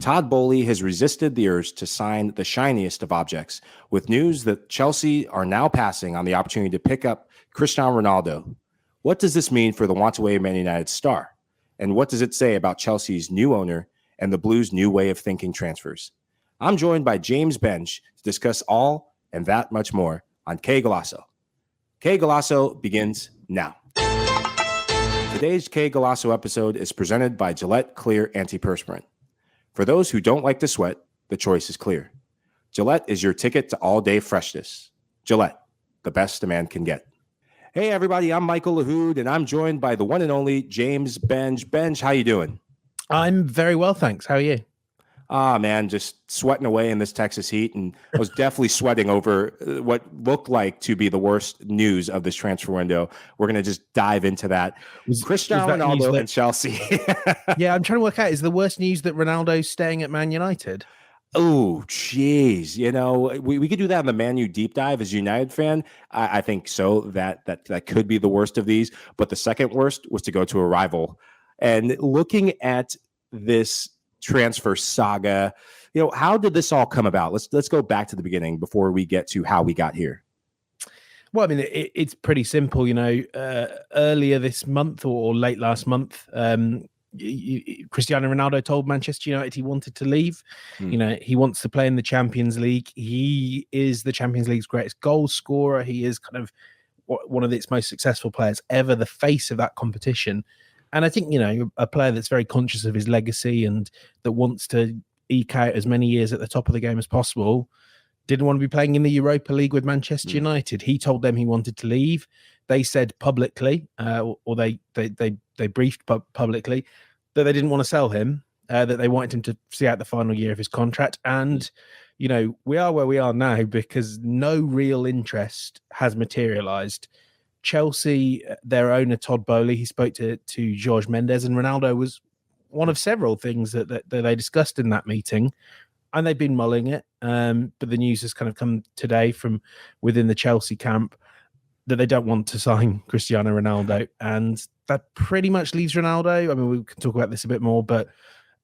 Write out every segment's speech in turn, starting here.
Todd Boehly has resisted the urge to sign the shiniest of objects, with news that Chelsea are now passing on the opportunity to pick up Cristiano Ronaldo. What does this mean for the wantaway Man United star? And what does it say about Chelsea's new owner and the Blues' new way of thinking transfers? I'm joined by James Benge to discuss all and that much more on Qué Golazo. Qué Golazo begins now. Today's Qué Golazo episode is presented by Gillette Clear Antiperspirant. For those who don't like to sweat, the choice is clear. Gillette is your ticket to all-day freshness. Gillette, the best a man can get. Hey, everybody, I'm Michael Lahoud, and I'm joined by the one and only James Benge. Benge, how you doing? I'm very well, thanks. How are you? Man, just sweating away in this Texas heat, and I was definitely sweating over what looked like to be the worst news of this transfer window. We're going to just dive into that. Cristiano Ronaldo and Chelsea. Yeah, I'm trying to work out, is the worst news that Ronaldo's staying at Man United? Oh, jeez. You know, we could do that on the Man U deep dive as a United fan. I think so. That could be the worst of these. But the second worst was to go to a rival. And looking at this transfer saga, you know, how did this all come about? Let's go back to the beginning before we get to how we got here. Well, I mean, it's pretty simple. You know, earlier this month or late last month, Cristiano Ronaldo told Manchester United he wanted to leave. You know, he wants to play in the Champions League. He is the Champions League's greatest goal scorer. He is kind of one of its most successful players ever, the face of that competition. And I think, you know, a player that's very conscious of his legacy and that wants to eke out as many years at the top of the game as possible, didn't want to be playing in the Europa League with Manchester United. He told them he wanted to leave. They said publicly, or they briefed publicly, that they didn't want to sell him, that they wanted him to see out the final year of his contract. And, you know, we are where we are now because no real interest has materialized. Chelsea, their owner, Todd Boehly, he spoke to Jorge Mendes, and Ronaldo was one of several things that they discussed in that meeting, and they've been mulling it. But the news has kind of come today from within the Chelsea camp that they don't want to sign Cristiano Ronaldo, and that pretty much leaves Ronaldo. I mean, we can talk about this a bit more, but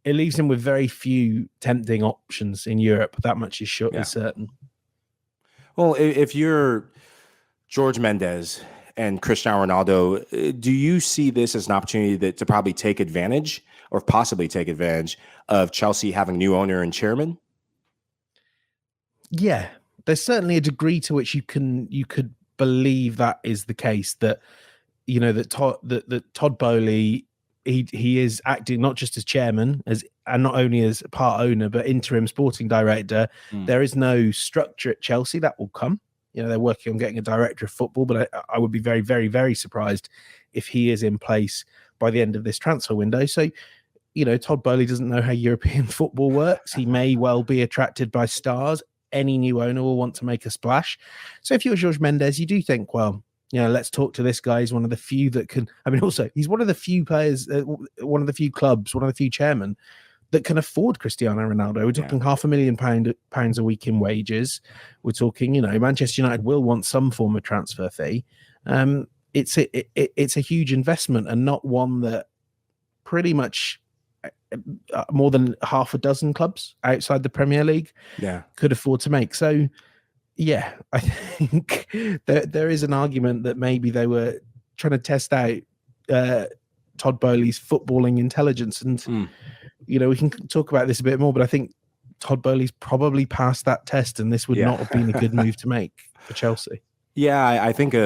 it leaves him with very few tempting options in Europe. That much is sure is certain. Well, if you're Jorge Mendes and Cristiano Ronaldo, do you see this as an opportunity to probably take advantage or possibly take advantage of Chelsea having a new owner and chairman? Yeah, there's certainly a degree to which you could believe that is the case, that, you know, that Todd Boehly, he is acting not just as chairman and not only as part owner, but interim sporting director. There is no structure at Chelsea. That will come. You know, they're working on getting a director of football, but I would be very, very, very surprised if he is in place by the end of this transfer window. So, you know, Todd Boehly doesn't know how European football works. He may well be attracted by stars. Any new owner will want to make a splash. So if you're Jorge Mendes, you do think, well, you know, let's talk to this guy. He's one of the few that can, I mean, also, he's one of the few players, one of the few clubs, one of the few chairmen that can afford Cristiano Ronaldo. We're talking £500,000 a week in wages. We're talking, you know, Manchester United will want some form of transfer fee. It's a huge investment, and not one that pretty much more than half a dozen clubs outside the Premier League could afford to make. So, yeah, I think there is an argument that maybe they were trying to test out Todd Boehly's footballing intelligence. And, you know, we can talk about this a bit more, but I think Todd Boehly's probably passed that test, and this would not have been a good move to make for Chelsea. Yeah,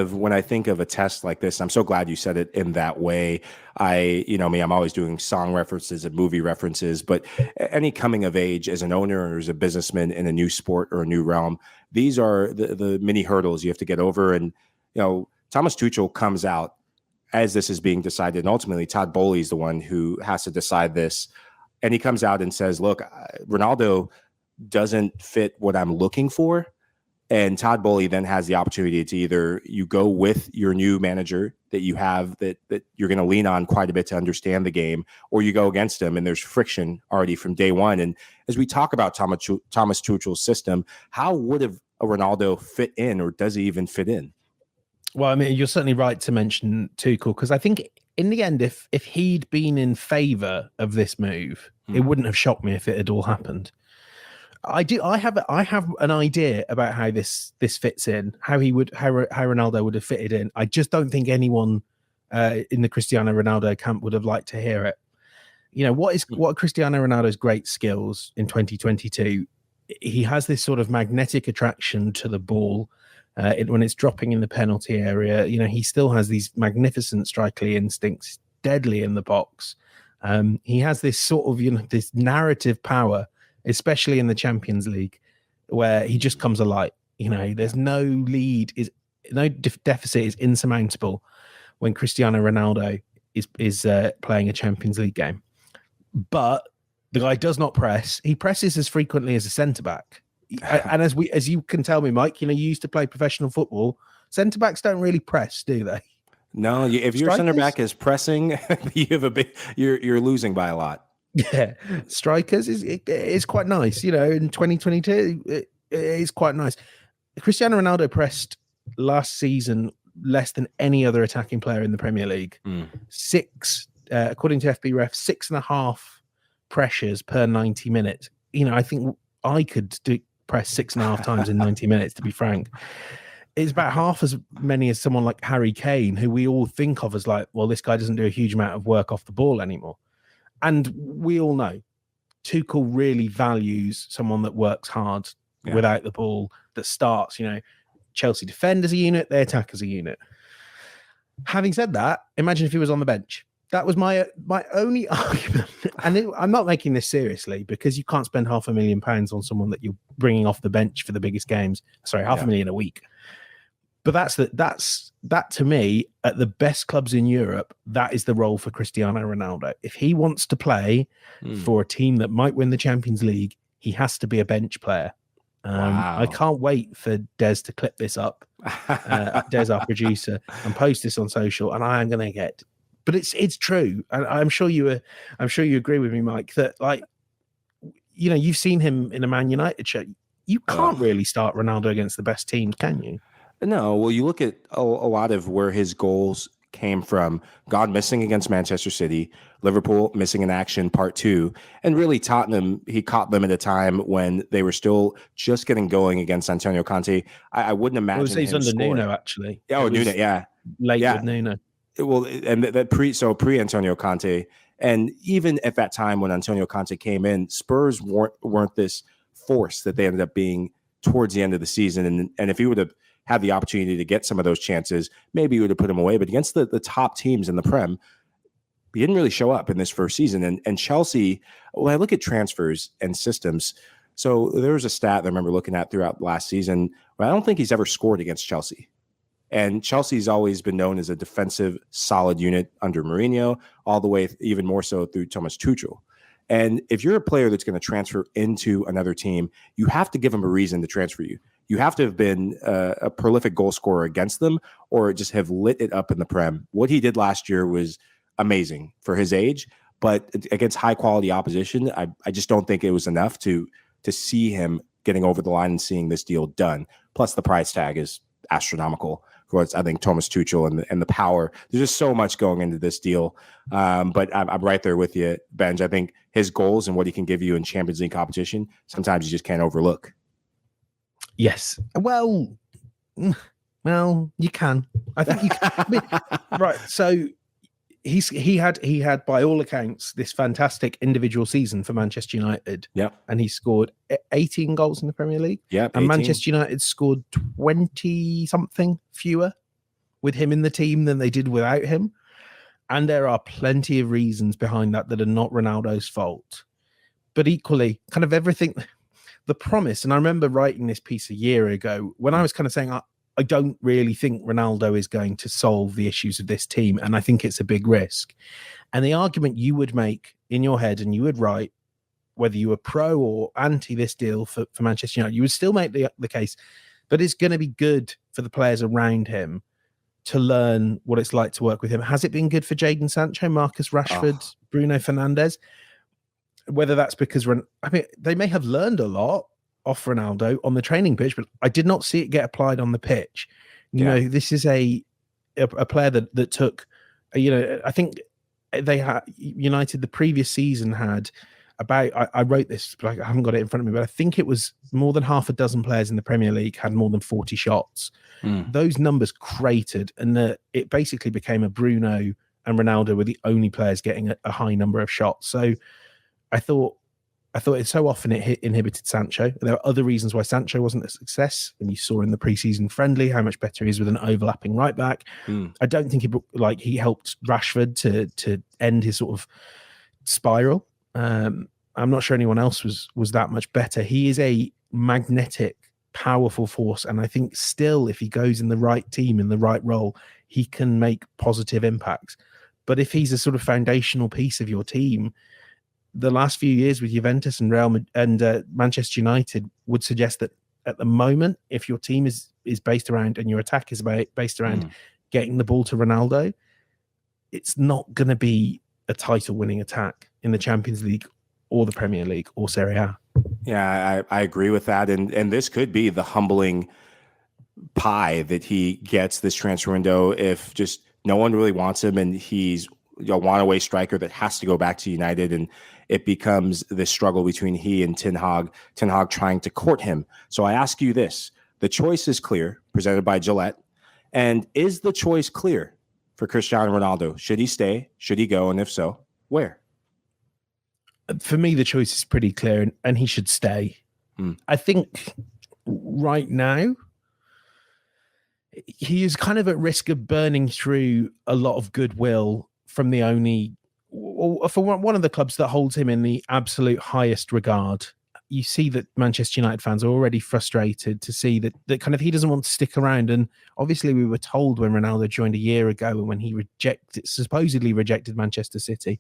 when I think of a test like this, I'm so glad you said it in that way. I'm always doing song references and movie references, but any coming of age as an owner or as a businessman in a new sport or a new realm, these are the mini hurdles you have to get over. And, you know, Thomas Tuchel comes out as this is being decided, and ultimately Todd Boehly is the one who has to decide this. And he comes out and says, look, Ronaldo doesn't fit what I'm looking for. And Todd Boehly then has the opportunity to either you go with your new manager that you have that you're going to lean on quite a bit to understand the game, or you go against him, and there's friction already from day one. And as we talk about Thomas Tuchel's system, how would a Ronaldo fit in, or does he even fit in? Well, I mean, you're certainly right to mention Tuchel, because I think in the end, if he'd been in favour of this move, it wouldn't have shocked me if it had all happened. I have an idea about how this fits in, how Ronaldo would have fitted in. I just don't think anyone in the Cristiano Ronaldo camp would have liked to hear it. You know, what are Cristiano Ronaldo's great skills in 2022? He has this sort of magnetic attraction to the ball when it's dropping in the penalty area. You know, he still has these magnificent strikely instincts, deadly in the box. He has this sort of, you know, this narrative power, especially in the Champions League, where he just comes alive. You know, there's no lead, deficit is insurmountable when Cristiano Ronaldo is playing a Champions League game. But the guy does not press. He presses as frequently as a centre back. And as you can tell me, Mike, you know, you used to play professional football. Centre backs don't really press, do they? No, if your center back is pressing, you're losing by a lot. Yeah, strikers is quite nice. You know, in 2022, it is quite nice. Cristiano Ronaldo pressed last season less than any other attacking player in the Premier League. According to FB Ref, 6.5 pressures per 90 minutes. You know, I think I could press 6.5 times in 90 minutes, to be frank. It's about half as many as someone like Harry Kane, who we all think of as like, well, this guy doesn't do a huge amount of work off the ball anymore. And we all know Tuchel really values someone that works hard without the ball, that starts. You know, Chelsea defend as a unit, they attack as a unit. Having said that, imagine if he was on the bench. That was my only argument. And I'm not making this seriously, because you can't spend £500,000 on someone that you're bringing off the bench for the biggest games. Sorry, £500,000 a week. But that to me, at the best clubs in Europe, that is the role for Cristiano Ronaldo. If he wants to play for a team that might win the Champions League, he has to be a bench player. Wow. I can't wait for Des to clip this up, Des, our producer, and post this on social, and I am going to get. But it's true, and I'm sure you agree with me, Mike, that, like, you know, you've seen him in a Man United shirt. You can't really start Ronaldo against the best teams, can you? No. Well, you look at a lot of where his goals came from. God missing against Manchester City, Liverpool missing in action part 2, and really Tottenham, he caught them at a time when they were still just getting going against Antonio Conte. I wouldn't imagine he's under Nuno, actually. Oh, Nuno, yeah. Late with Nuno. Well, and that pre Antonio Conte, and even at that time when Antonio Conte came in, Spurs weren't this force that they ended up being towards the end of the season. And if he would have had the opportunity to get some of those chances, maybe he would have put them away. But against the top teams in the Prem, he didn't really show up in this first season. And Chelsea, when I look at transfers and systems, so there was a stat I remember looking at throughout last season, where I don't think he's ever scored against Chelsea. And Chelsea's always been known as a defensive, solid unit under Mourinho, all the way even more so through Thomas Tuchel. And if you're a player that's going to transfer into another team, you have to give them a reason to transfer you. You have to have been a prolific goal scorer against them, or just have lit it up in the Prem. What he did last year was amazing for his age, but against high quality opposition, I just don't think it was enough to see him getting over the line and seeing this deal done. Plus, the price tag is astronomical for I think Thomas Tuchel and the power. There's just so much going into this deal. But I'm right there with you, Benge. I think his goals and what he can give you in Champions League competition, sometimes you just can't overlook. Yes. Well, you can. I think you can. I mean, right. So he had by all accounts this fantastic individual season for Manchester United. Yeah. And he scored 18 goals in the Premier League. Yeah. And 18. Manchester United scored 20 something fewer with him in the team than they did without him. And there are plenty of reasons behind that are not Ronaldo's fault. But equally, kind of everything, the promise, and I remember writing this piece a year ago when I was kind of saying, I don't really think Ronaldo is going to solve the issues of this team, and I think it's a big risk. And the argument you would make in your head, and you would write, whether you were pro or anti this deal for Manchester United, you would still make the case that it's going to be good for the players around him to learn what it's like to work with him. Has it been good for Jadon Sancho, Marcus Rashford, Bruno Fernandes? Whether that's because they may have learned a lot off Ronaldo on the training pitch, but I did not see it get applied on the pitch. You know, this is a player that took I think they had United the previous season had about, I wrote this, but I haven't got it in front of me, but I think it was more than half a dozen players in the Premier League had more than 40 shots. Those numbers cratered, and it basically became a Bruno and Ronaldo were the only players getting a high number of shots. So I thought it's so often it inhibited Sancho. There are other reasons why Sancho wasn't a success, and you saw in the preseason friendly how much better he is with an overlapping right back. I don't think he helped Rashford to end his sort of spiral. I'm not sure anyone else was that much better. He is a magnetic, powerful force, and I think still, if he goes in the right team, in the right role, he can make positive impacts. But if he's a sort of foundational piece of your team, the last few years with Juventus and Real and Manchester United would suggest that at the moment, if your team is based around and your attack is based around getting the ball to Ronaldo, it's not going to be a title-winning attack in the Champions League or the Premier League or Serie A. Yeah, I agree with that. And this could be the humbling pie that he gets this transfer window if just no one really wants him and he's a one-away striker that has to go back to United, and it becomes this struggle between he and Ten Hag trying to court him. So I ask you this. The choice is clear, presented by Gillette. And is the choice clear for Cristiano Ronaldo? Should he stay? Should he go? And if so, where? For me, the choice is pretty clear, and he should stay. I think right now, he is kind of at risk of burning through a lot of goodwill from the only, for one of the clubs that holds him in the absolute highest regard. You see that Manchester United fans are already frustrated to see that kind of he doesn't want to stick around. And obviously we were told when Ronaldo joined a year ago and when he supposedly rejected Manchester City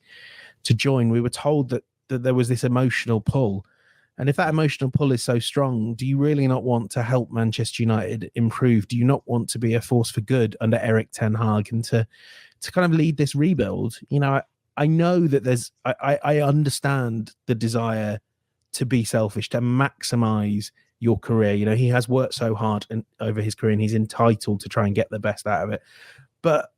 to join, we were told that there was this emotional pull. And if that emotional pull is so strong, do you really not want to help Manchester United improve? Do you not want to be a force for good under Erik ten Hag and to kind of lead this rebuild? I know that I understand the desire to be selfish, to maximize your career. He has worked so hard over his career and he's entitled to try and get the best out of it. But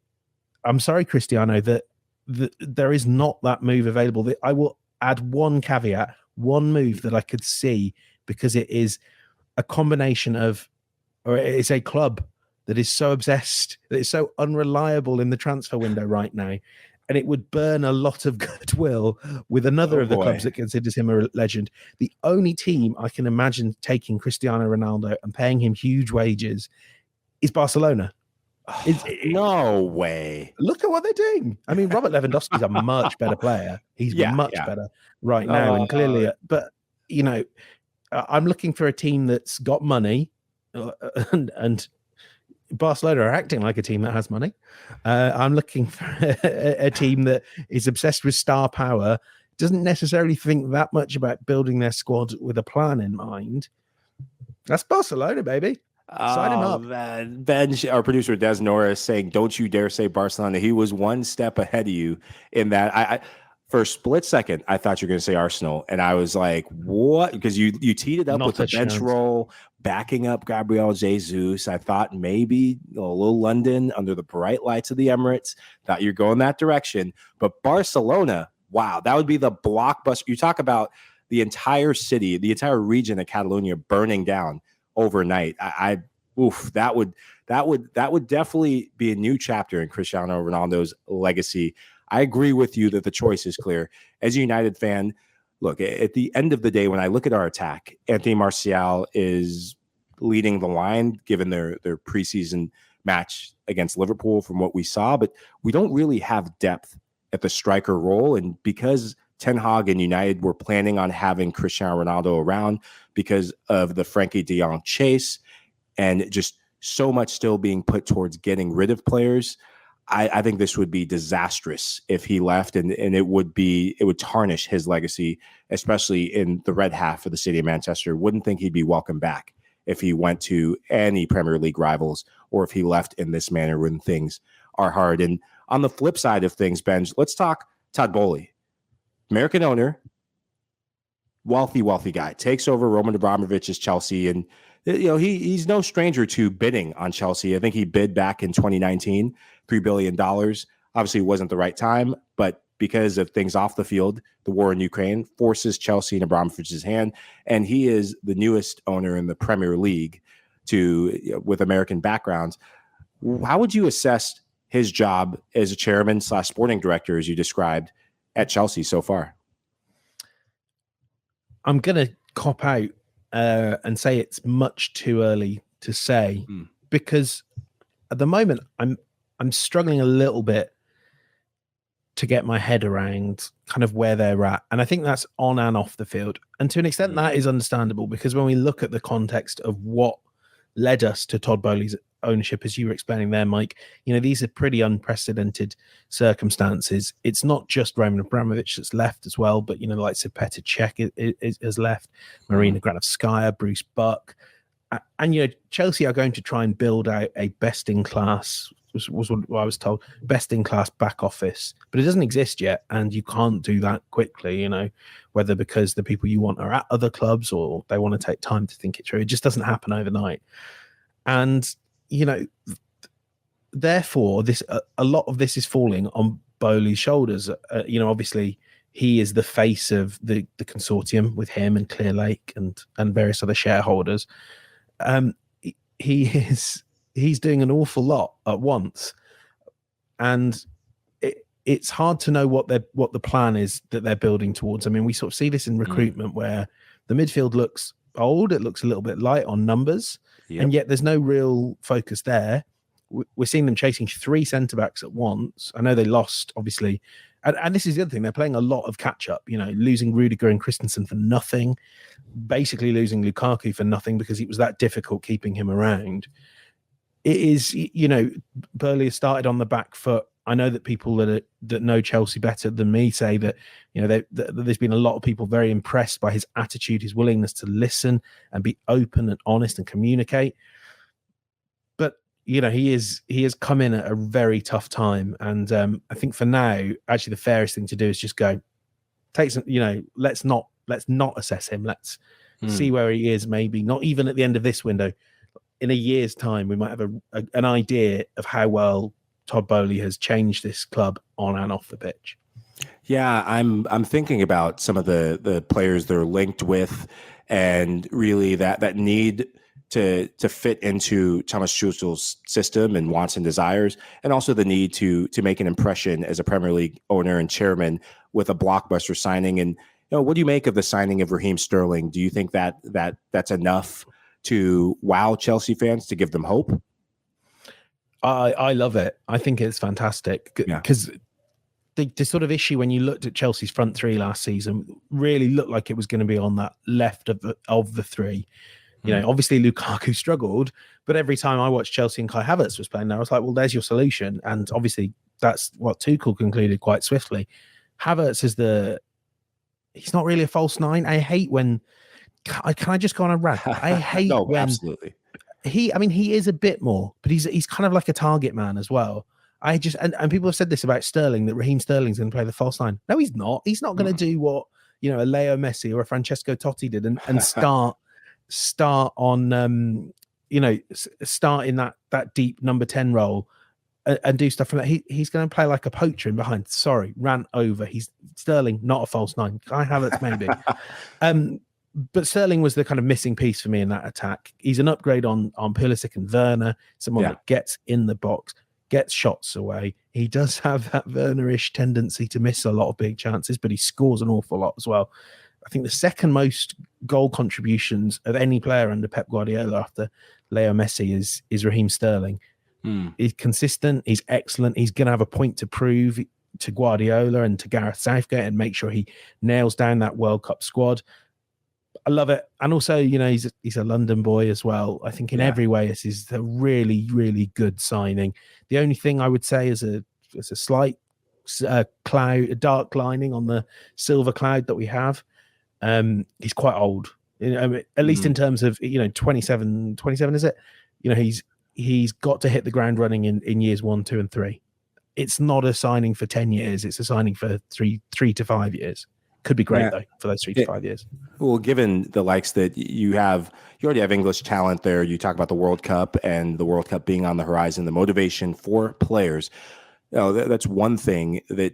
I'm sorry, Cristiano, that there is not that move available. I will add one caveat, one move that I could see, because it is a combination of, or it's a club that is so obsessed, that is so unreliable in the transfer window right now. And it would burn a lot of goodwill with another of the clubs that considers him a legend. The only team I can imagine taking Cristiano Ronaldo and paying him huge wages is Barcelona. No way. Look at what they're doing. I mean, Robert Lewandowski's a much better player. He's much better right now. And clearly, but, I'm looking for a team that's got money and Barcelona are acting like a team that has money. I'm looking for a team that is obsessed with star power, doesn't necessarily think that much about building their squad with a plan in mind. That's Barcelona, baby. Sign him up. Man. Ben, our producer Des Norris, saying, "Don't you dare say Barcelona." He was one step ahead of you in that. I for a split second, I thought you were going to say Arsenal, and I was like, "What?" Because you teed it up Not with the bench roll, backing up Gabriel Jesus. I thought maybe a little London under the bright lights of the Emirates. Thought you're going that direction, but Barcelona, wow, that would be the blockbuster. You talk about the entire city, the entire region of Catalonia burning down overnight. That would definitely be a new chapter in Cristiano Ronaldo's legacy. I agree with you that the choice is clear. As a United fan, look, at the end of the day, when I look at our attack, Anthony Martial is leading the line given their preseason match against Liverpool from what we saw, but we don't really have depth at the striker role. And because Ten Hag and United were planning on having Cristiano Ronaldo around because of the Frankie de Jong chase and just so much still being put towards getting rid of players, I think this would be disastrous if he left, and it would tarnish his legacy, especially in the red half of the city of Manchester. Wouldn't think he'd be welcome back if he went to any Premier League rivals or if he left in this manner when things are hard. And on the flip side of things, Benj, let's talk Todd Boehly. American owner, wealthy guy, takes over Roman Abramovich's Chelsea, and he's no stranger to bidding on Chelsea. I think he bid back in 2019, $3 billion. Obviously, it wasn't the right time, but because of things off the field, the war in Ukraine forces Chelsea in Abramovich's hand, and he is the newest owner in the Premier League with American backgrounds. How would you assess his job as a chairman / sporting director, as you described, at Chelsea so far? I'm going to cop out and say it's much too early to say, because at the moment I'm struggling a little bit to get my head around kind of where they're at. And I think that's on and off the field. And to an extent, that is understandable, because when we look at the context of what led us to Todd Boehly's ownership, as you were explaining there, Mike, these are pretty unprecedented circumstances. It's not just Roman Abramovich that's left as well, but, the likes of Petr Cech has left, Marina Granovskaya, Bruce Buck. And, Chelsea are going to try and build out a best-in-class, was what I was told, best-in-class back office. But it doesn't exist yet, and you can't do that quickly, whether because the people you want are at other clubs or they want to take time to think it through. It just doesn't happen overnight. And, therefore, a lot of this is falling on Boehly's shoulders. Obviously, he is the face of the consortium with him and Clear Lake and various other shareholders. He's doing an awful lot at once, and it's hard to know what the plan is that they're building towards. I mean, we sort of see this in recruitment where the midfield looks old, it looks a little bit light on numbers, and yet there's no real focus there. We're seeing them chasing 3 centre-backs at once. I know they lost, obviously, and this is the other thing, they're playing a lot of catch-up, losing Rudiger and Christensen for nothing, basically losing Lukaku for nothing because it was that difficult keeping him around. It is, Boehly has started on the back foot. I know that people that know Chelsea better than me say that, there's been a lot of people very impressed by his attitude, his willingness to listen and be open and honest and communicate. But, he has come in at a very tough time. And I think for now, actually the fairest thing to do is just go, take some, let's not assess him. Let's see where he is, maybe not even at the end of this window. In a year's time, we might have an idea of how well Todd Boehly has changed this club on and off the pitch. Yeah, I'm thinking about some of the players they're linked with, and really that need to fit into Thomas Tuchel's system and wants and desires, and also the need to make an impression as a Premier League owner and chairman with a blockbuster signing. And what do you make of the signing of Raheem Sterling? Do you think that's enough to wow Chelsea fans, to give them hope? I love it. I think it's fantastic because the sort of issue when you looked at Chelsea's front three last season really looked like it was going to be on that left of the three. Obviously Lukaku struggled, but every time I watched Chelsea and Kai Havertz was playing there, I was like, well, there's your solution. And obviously that's what Tuchel concluded quite swiftly. Havertz is he's not really a false nine. I hate when, can I just go on a rant? I hate when absolutely. He is a bit more, but he's kind of like a target man as well. And people have said this about Sterling, that Raheem Sterling's going to play the false nine. No, he's not. He's not going to do what a Leo Messi or a Francesco Totti did and start on start in that deep number 10 role and do stuff from that. He's going to play like a poacher in behind. Sorry, ran over. He's Sterling, not a false nine. I have it maybe. But Sterling was the kind of missing piece for me in that attack. He's an upgrade on Pulisic and Werner, someone that gets in the box, gets shots away. He does have that Werner-ish tendency to miss a lot of big chances, but he scores an awful lot as well. I think the second most goal contributions of any player under Pep Guardiola after Leo Messi is Raheem Sterling. He's consistent. He's excellent. He's going to have a point to prove to Guardiola and to Gareth Southgate and make sure he nails down that World Cup squad. I love it. And also, he's a London boy as well. I think in every way, this is a really, really good signing. The only thing I would say is a slight cloud, a dark lining on the silver cloud that we have. He's quite old, at least in terms of, 27 is it? He's got to hit the ground running in years 1, 2, and 3. It's not a signing for 10 years. It's a signing for three to 5 years. Could be great though for those 3 to 5 years. Well, given the likes that you already have English talent there. You talk about the World Cup and the World Cup being on the horizon, the motivation for players. that's one thing that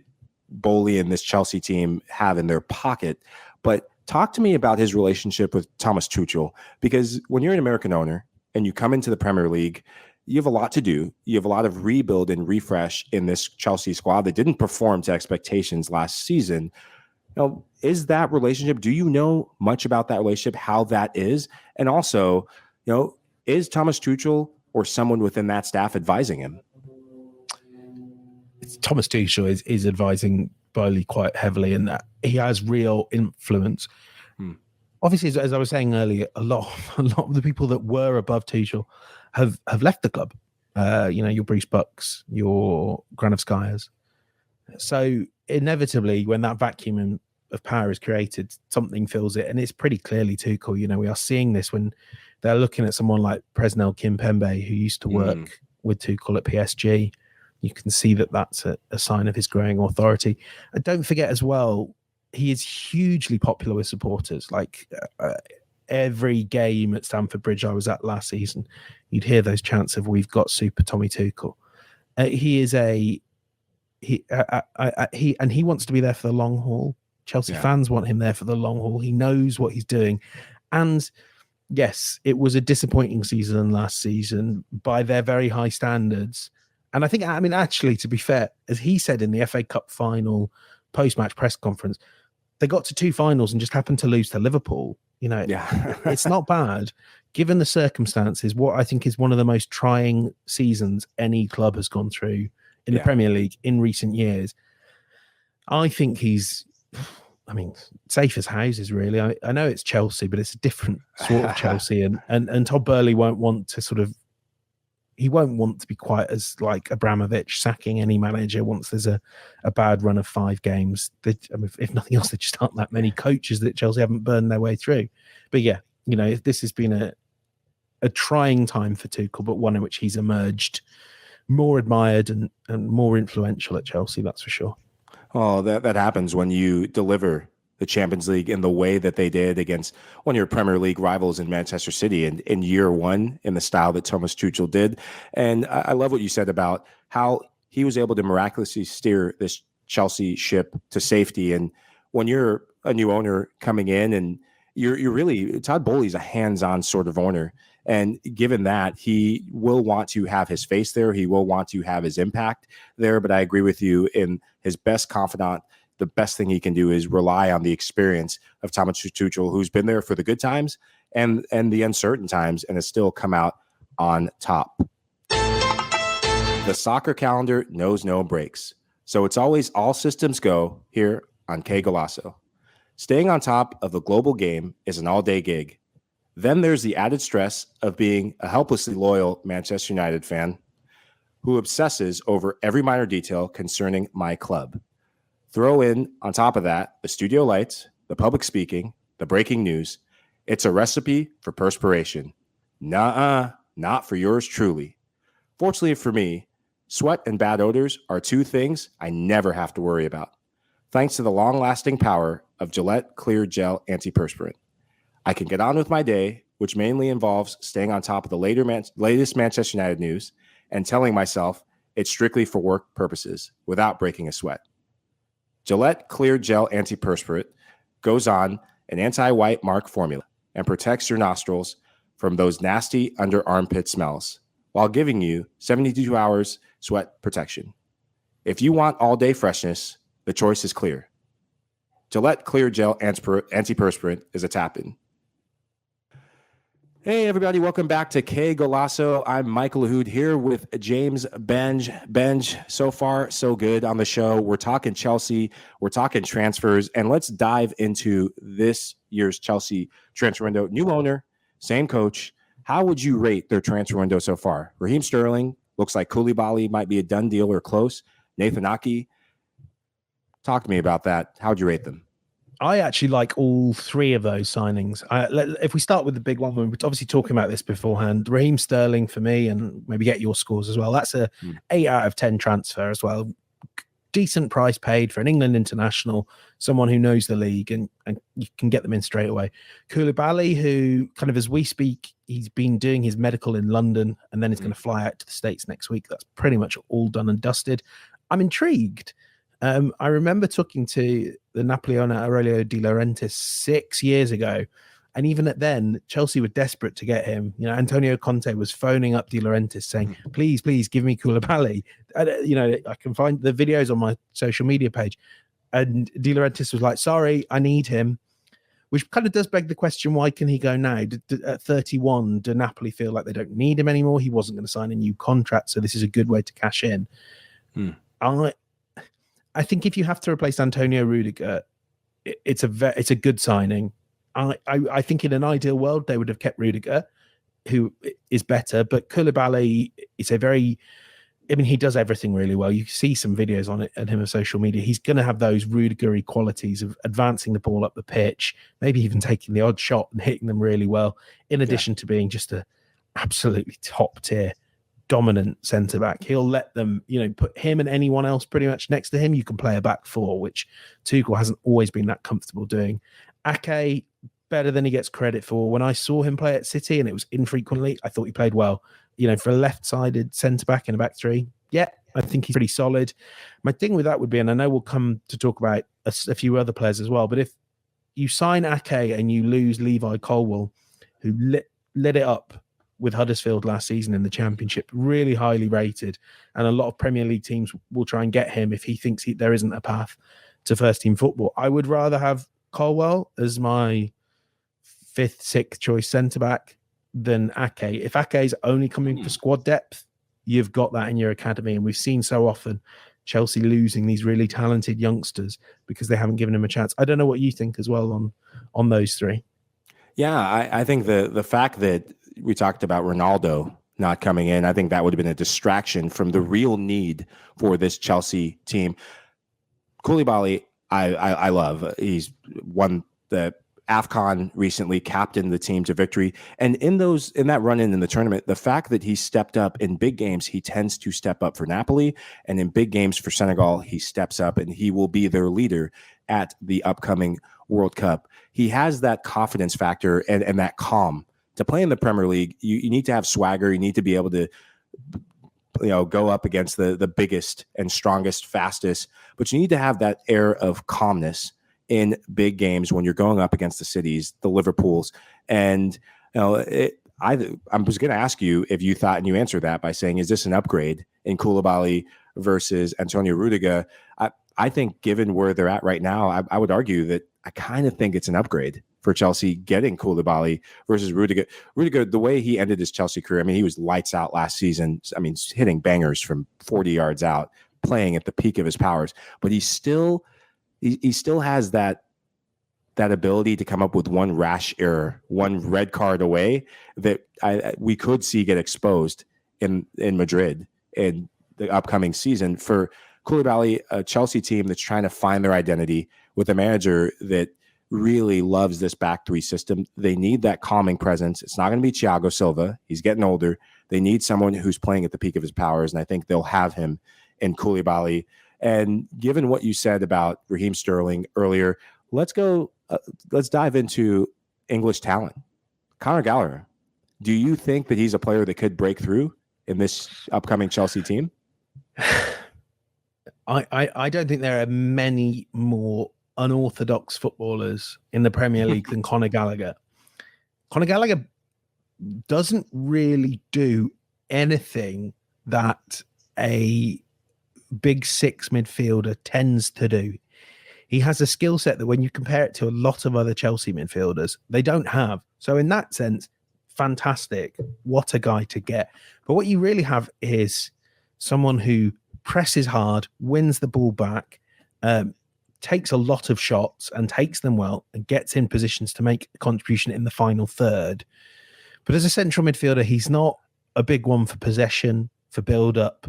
Boehly and this Chelsea team have in their pocket. But talk to me about his relationship with Thomas Tuchel, because when you're an American owner and you come into the Premier League, you have a lot to do. You have a lot of rebuild and refresh in this Chelsea squad that didn't perform to expectations last season. Is that relationship, do you know much about that relationship, how that is? And also, is Thomas Tuchel or someone within that staff advising him? Thomas Tuchel is advising Boehly quite heavily in that he has real influence. Obviously, as I was saying earlier, a lot of the people that were above Tuchel have left the club. Your Bruce Bucks, your Granovskayas. So inevitably, when that vacuum of power is created, something fills it, and it's pretty clearly Tuchel. We are seeing this when they're looking at someone like Presnel Kimpembe, who used to work with Tuchel at PSG. You can see that that's a sign of his growing authority. And don't forget as well, he is hugely popular with supporters. Like every game at Stamford Bridge I was at last season, you'd hear those chants of "We've got Super Tommy Tuchel." He wants to be there for the long haul. Chelsea fans want him there for the long haul. He knows what he's doing. And yes, it was a disappointing season last season by their very high standards. And I think, actually, to be fair, as he said in the FA Cup final post-match press conference, they got to 2 finals and just happened to lose to Liverpool. It's not bad. Given the circumstances, what I think is one of the most trying seasons any club has gone through in the Premier League in recent years, I think he's, safe as houses, really. I know it's Chelsea, but it's a different sort of Chelsea. And Todd Boehly won't want to he won't want to be quite as like Abramovich sacking any manager once there's a bad run of 5 games. If nothing else, there just aren't that many coaches that Chelsea haven't burned their way through. But this has been a trying time for Tuchel, but one in which he's emerged more admired and more influential at Chelsea, that's for sure. Oh, that happens when you deliver the Champions League in the way that they did against one of your Premier League rivals in Manchester City in year one, in the style that Thomas Tuchel did. And I love what you said about how he was able to miraculously steer this Chelsea ship to safety. And when you're a new owner coming in, and you're really, Todd Boehly's a hands-on sort of owner. And given that, he will want to have his face there. He will want to have his impact there. But I agree with you, in his best confidant, the best thing he can do is rely on the experience of Thomas Tuchel, who's been there for the good times and the uncertain times, and has still come out on top. The soccer calendar knows no breaks, so it's always all systems go here on Qué Golazo. Staying on top of the global game is an all-day gig. Then there's the added stress of being a helplessly loyal Manchester United fan who obsesses over every minor detail concerning my club. Throw in, on top of that, the studio lights, the public speaking, the breaking news. It's a recipe for perspiration. Nuh-uh, not for yours truly. Fortunately for me, sweat and bad odors are 2 things I never have to worry about, thanks to the long-lasting power of Gillette Clear Gel Antiperspirant. I can get on with my day, which mainly involves staying on top of the latest Manchester United news and telling myself it's strictly for work purposes without breaking a sweat. Gillette Clear Gel Antiperspirant goes on an anti-white mark formula and protects your nostrils from those nasty under armpit smells while giving you 72 hours sweat protection. If you want all-day freshness, the choice is clear. Gillette Clear Gel Antiperspirant is a tap-in. Hey, everybody. Welcome back to Qué Golazo. I'm Michael Lahoud here with James Benge. Benge, so far, so good on the show. We're talking Chelsea. We're talking transfers. And let's dive into this year's Chelsea transfer window. New owner, same coach. How would you rate their transfer window so far? Raheem Sterling, looks like Koulibaly might be a done deal or close. Nathan Ake. Talk to me about that. How would you rate them? I actually like all 3 of those signings. If we start with the big one, we were obviously talking about this beforehand. Raheem Sterling for me, and maybe get your scores as well. That's a 8 out of 10 transfer as well. Decent price paid for an England international, someone who knows the league, and you can get them in straight away. Koulibaly, who kind of as we speak, he's been doing his medical in London and then is going to fly out to the States next week. That's pretty much all done and dusted. I'm intrigued. I remember talking to the Napoli owner Aurelio De Laurentiis 6 years ago, and even at then, Chelsea were desperate to get him. You know, Antonio Conte was phoning up De Laurentiis saying, "Please, please give me Koulibaly." You know, I can find the videos on my social media page, and De Laurentiis was like, "Sorry, I need him." Which kind of does beg the question, why can he go now? At 31, do Napoli feel like they don't need him anymore? He wasn't going to sign a new contract, so this is a good way to cash in. I think if you have to replace Antonio Rudiger, it's a good signing. I think in an ideal world, they would have kept Rudiger, who is better, but Koulibaly is he does everything really well. You see some videos on him on social media. He's going to have those Rudiger-y qualities of advancing the ball up the pitch, maybe even taking the odd shot and hitting them really well, in addition to being just a absolutely top-tier dominant centre-back. He'll let them, put him and anyone else pretty much next to him. You can play a back four, which Tuchel hasn't always been that comfortable doing. Ake, better than he gets credit for. When I saw him play at City, and it was infrequently, I thought he played well. For a left-sided centre-back in a back three, I think he's pretty solid. My thing with that would be, and I know we'll come to talk about a few other players as well, but if you sign Ake and you lose Levi Colwill, who lit it up with Huddersfield last season in the Championship, really highly rated, and a lot of Premier League teams will try and get him if he thinks there isn't a path to first-team football. I would rather have Colwill as my 5th, 6th choice centre-back than Ake. If Ake is only coming for squad depth, you've got that in your academy. And we've seen so often Chelsea losing these really talented youngsters because they haven't given him a chance. I don't know what you think as well on those three. Yeah, I think the fact that we talked about Ronaldo not coming in, I think that would have been a distraction from the real need for this Chelsea team. Koulibaly, I love. He's won the AFCON recently, captained the team to victory. And in that run-in the tournament, the fact that he stepped up in big games, he tends to step up for Napoli. And in big games for Senegal, he steps up and he will be their leader at the upcoming World Cup. He has that confidence factor and that calm. To play in the Premier League, you need to have swagger. You need to be able to go up against the biggest and strongest, fastest. But you need to have that air of calmness in big games when you're going up against the cities, the Liverpools. And I was going to ask you if you thought, and you answered that by saying, is this an upgrade in Koulibaly versus Antonio Rudiger? I think given where they're at right now, I would argue that I kind of think it's an upgrade for Chelsea getting Koulibaly versus Rudiger. Rudiger, the way he ended his Chelsea career, he was lights out last season. Hitting bangers from 40 yards out, playing at the peak of his powers, but he still has that ability to come up with one rash error, one red card away that we could see get exposed in Madrid in the upcoming season. For Koulibaly, a Chelsea team that's trying to find their identity with a manager that really loves this back three system, they need that calming presence. It's not going to be Thiago Silva. He's getting older. They need someone who's playing at the peak of his powers, and I think they'll have him in Koulibaly. And given what you said about Raheem Sterling earlier, let's dive into English talent. Conor Gallagher, do you think that he's a player that could break through in this upcoming Chelsea team? I don't think there are many more unorthodox footballers in the Premier League than Conor Gallagher. Conor Gallagher doesn't really do anything that a big six midfielder tends to do. He has a skill set that when you compare it to a lot of other Chelsea midfielders, they don't have. So in that sense, fantastic. What a guy to get. But what you really have is someone who presses hard, wins the ball back, takes a lot of shots and takes them well and gets in positions to make a contribution in the final third. But as a central midfielder, he's not a big one for possession, for build-up,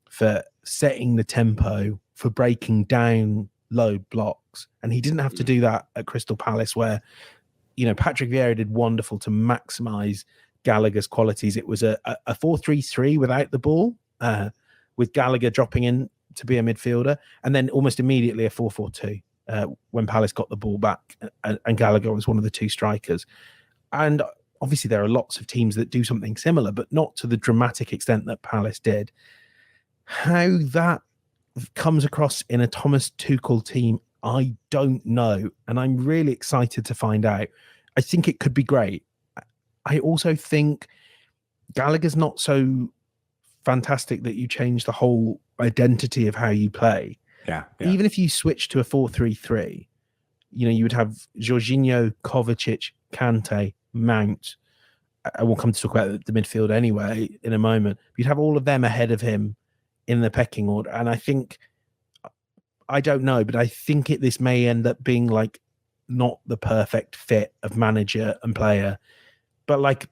for setting the tempo, for breaking down low blocks. And he didn't have to do that at Crystal Palace where, Patrick Vieira did wonderful to maximise Gallagher's qualities. It was a 4-3-3 without the ball, with Gallagher dropping in to be a midfielder, and then almost immediately a 4-4-2 when Palace got the ball back and Gallagher was one of the two strikers. And obviously there are lots of teams that do something similar, but not to the dramatic extent that Palace did. How that comes across in a Thomas Tuchel team, I don't know. And I'm really excited to find out. I think it could be great. I also think Gallagher's not so fantastic that you change the whole identity of how you play. Yeah. Even if you switch to a 4-3-3, you would have Jorginho, Kovacic, Kante, Mount. I will come to talk about the midfield anyway in a moment. You'd have all of them ahead of him in the pecking order. And I think, I don't know, but I think this may end up being like not the perfect fit of manager and player. But like,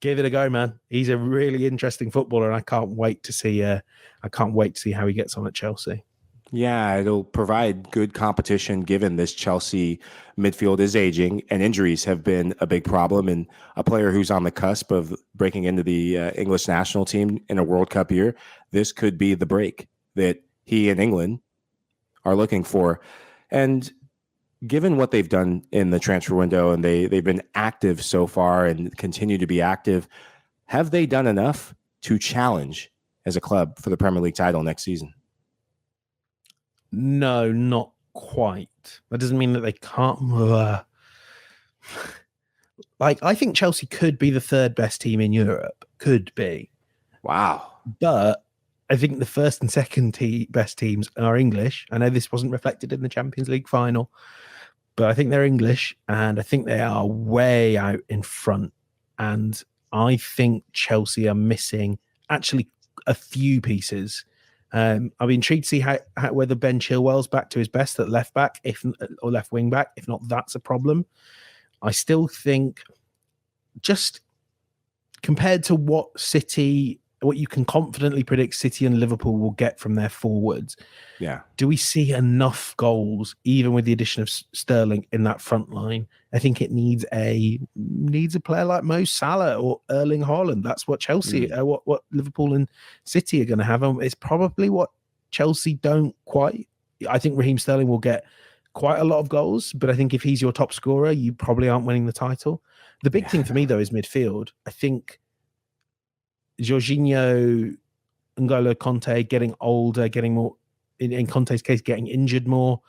give it a go, man. He's a really interesting footballer, and I can't wait to see how he gets on at Chelsea. Yeah, it'll provide good competition given this Chelsea midfield is aging and injuries have been a big problem. And a player who's on the cusp of breaking into the English national team in a World Cup year, this could be the break that he and England are looking for. And given what they've done in the transfer window, and they've been active so far and continue to be active, have they done enough to challenge as a club for the Premier League title next season? No, not quite. That doesn't mean that they can't. Like, I think Chelsea could be the third best team in Europe. Could be. Wow. But I think the first and second best teams are English. I know this wasn't reflected in the Champions League final, but I think they're English, and I think they are way out in front. And I think Chelsea are missing actually a few pieces. I'll be intrigued to see how whether Ben Chilwell's back to his best at left back, or left wing back. If not, that's a problem. I still think, just compared to what you can confidently predict City and Liverpool will get from their forwards, do we see enough goals, even with the addition of Sterling in that front line? I think it needs a player like Mo Salah or Erling Haaland. That's what Chelsea, what Liverpool and City are going to have. It's probably what Chelsea don't quite. I think Raheem Sterling will get quite a lot of goals, but I think if he's your top scorer, you probably aren't winning the title. The big thing for me, though, is midfield. I think Jorginho, N'Golo Kanté getting older, getting more, in Conte's case, getting injured more.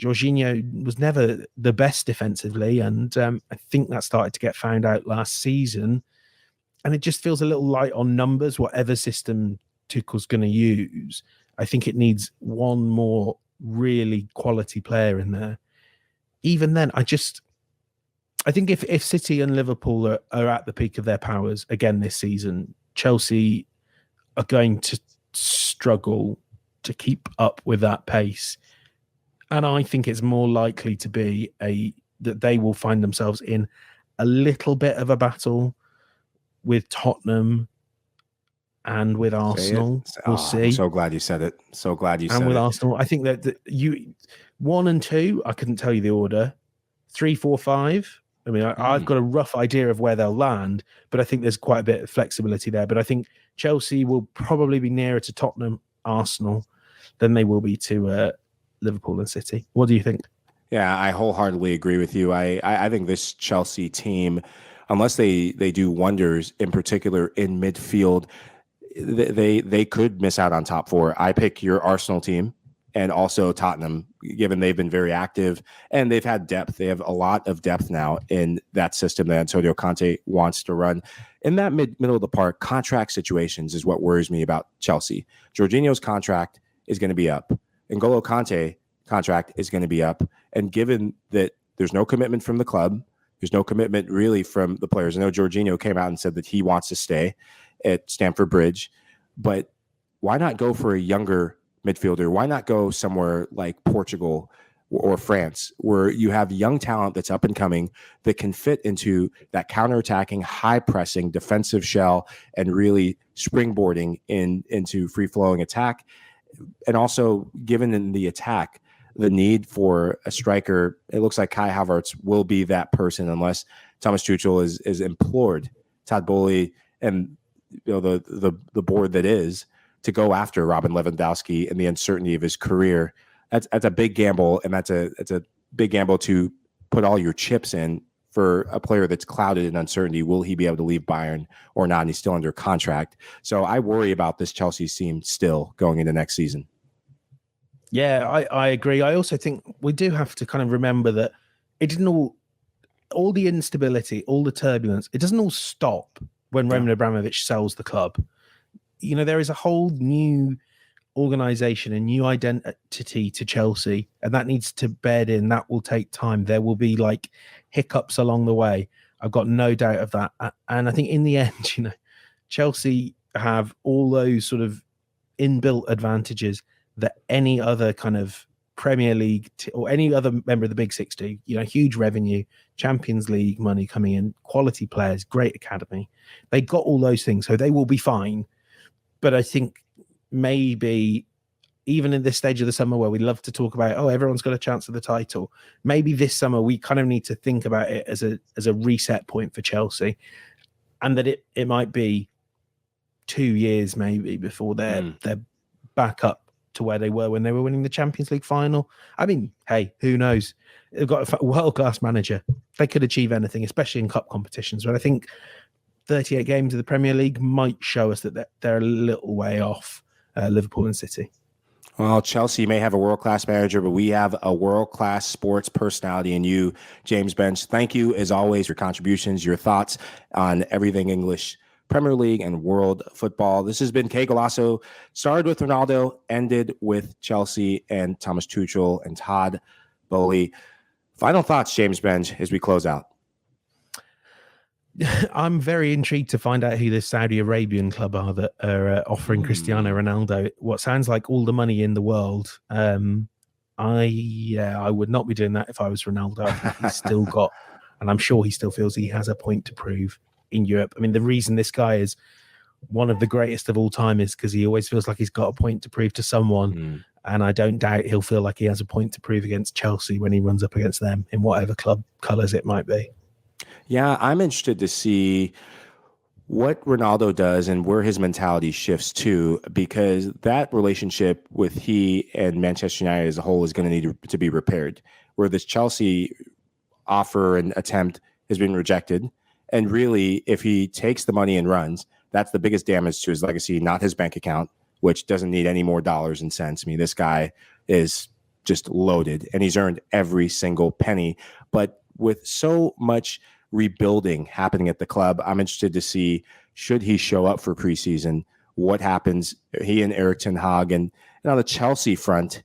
Jorginho was never the best defensively, and I think that started to get found out last season. And it just feels a little light on numbers, whatever system Tuchel's going to use. I think it needs one more really quality player in there. Even then, I think if City and Liverpool are at the peak of their powers again this season, Chelsea are going to struggle to keep up with that pace. And I think it's more likely to be that they will find themselves in a little bit of a battle with Tottenham and with Arsenal. We'll see. I'm so glad you said it. So glad you said it. And with Arsenal, I think that you 1 and 2, I couldn't tell you the order. 3, 4, 5. I mean, I've got a rough idea of where they'll land, but I think there's quite a bit of flexibility there. But I think Chelsea will probably be nearer to Tottenham, Arsenal, than they will be to Liverpool and City. What do you think? Yeah, I wholeheartedly agree with you. I think this Chelsea team, unless they do wonders, in particular in midfield, they could miss out on top 4. I pick your Arsenal team and also Tottenham, given they've been very active and they've had depth. They have a lot of depth now in that system that Antonio Conte wants to run. In that middle of the park, contract situations is what worries me about Chelsea. Jorginho's contract is going to be up. N'Golo Kante contract is going to be up. And given that there's no commitment from the club, there's no commitment really from the players. I know Jorginho came out and said that he wants to stay at Stamford Bridge, but why not go for a younger midfielder? Why not go somewhere like Portugal or France, where you have young talent that's up and coming that can fit into that counterattacking, high-pressing defensive shell and really springboarding into free-flowing attack? And also, given in the attack, the need for a striker, it looks like Kai Havertz will be that person unless Thomas Tuchel is implored Todd Boehly and the board that is to go after Robin Lewandowski and the uncertainty of his career. That's a big gamble, and that's a big gamble to put all your chips in for a player that's clouded in uncertainty. Will he be able to leave Bayern or not? And he's still under contract. So I worry about this Chelsea team still going into next season. Yeah, I agree. I also think we do have to kind of remember that it didn't all the instability, all the turbulence, it doesn't all stop when Yeah. Roman Abramovich sells the club. There is a whole new organization, a new identity to Chelsea, and that needs to bed in. That will take time. There will be like hiccups along the way. I've got no doubt of that. And I think in the end, Chelsea have all those sort of inbuilt advantages that any other kind of Premier League or any other member of the Big Six do. Huge revenue, Champions League money coming in, quality players, great academy. They got all those things, so they will be fine. But I think maybe even in this stage of the summer where we love to talk about, everyone's got a chance of the title, maybe this summer we kind of need to think about it as a reset point for Chelsea, and that it might be 2 years maybe before they're back up to where they were when they were winning the Champions League final. I mean, hey, who knows? They've got a world-class manager. They could achieve anything, especially in cup competitions. But I think 38 games of the Premier League might show us that they're a little way off Liverpool and City. Well, Chelsea may have a world-class manager, but we have a world-class sports personality in you, James Benge. Thank you, as always, your contributions, your thoughts on everything English Premier League and world football. This has been Qué Golazo. Started with Ronaldo, ended with Chelsea and Thomas Tuchel and Todd Boehly. Final thoughts, James Benge, as we close out. I'm very intrigued to find out who the Saudi Arabian club are that are offering Cristiano Ronaldo what sounds like all the money in the world. I would not be doing that if I was Ronaldo. I think he's still got, and I'm sure he still feels he has a point to prove in Europe. I mean, the reason this guy is one of the greatest of all time is because he always feels like he's got a point to prove to someone. And I don't doubt he'll feel like he has a point to prove against Chelsea when he runs up against them in whatever club colours it might be. Yeah, I'm interested to see what Ronaldo does and where his mentality shifts to, because that relationship with he and Manchester United as a whole is going to need to be repaired, where this Chelsea offer and attempt has been rejected. And really, if he takes the money and runs, that's the biggest damage to his legacy, not his bank account, which doesn't need any more dollars and cents. I mean, this guy is just loaded and he's earned every single penny. But with so much rebuilding happening at the club, I'm interested to see, should he show up for preseason, what happens. He and Erik ten Hag, and on the Chelsea front,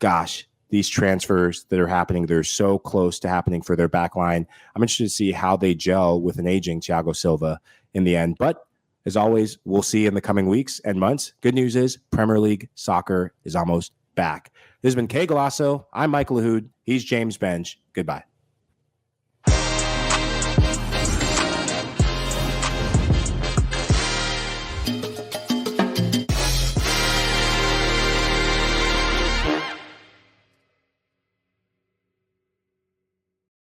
gosh, these transfers that are happening, they're so close to happening for their back line. I'm interested to see how they gel with an aging Thiago Silva in the end. But as always, we'll see in the coming weeks and months. Good news is Premier League soccer is almost back. This has been Qué Golazo. I'm Michael Lahoud. He's James Benge. Goodbye.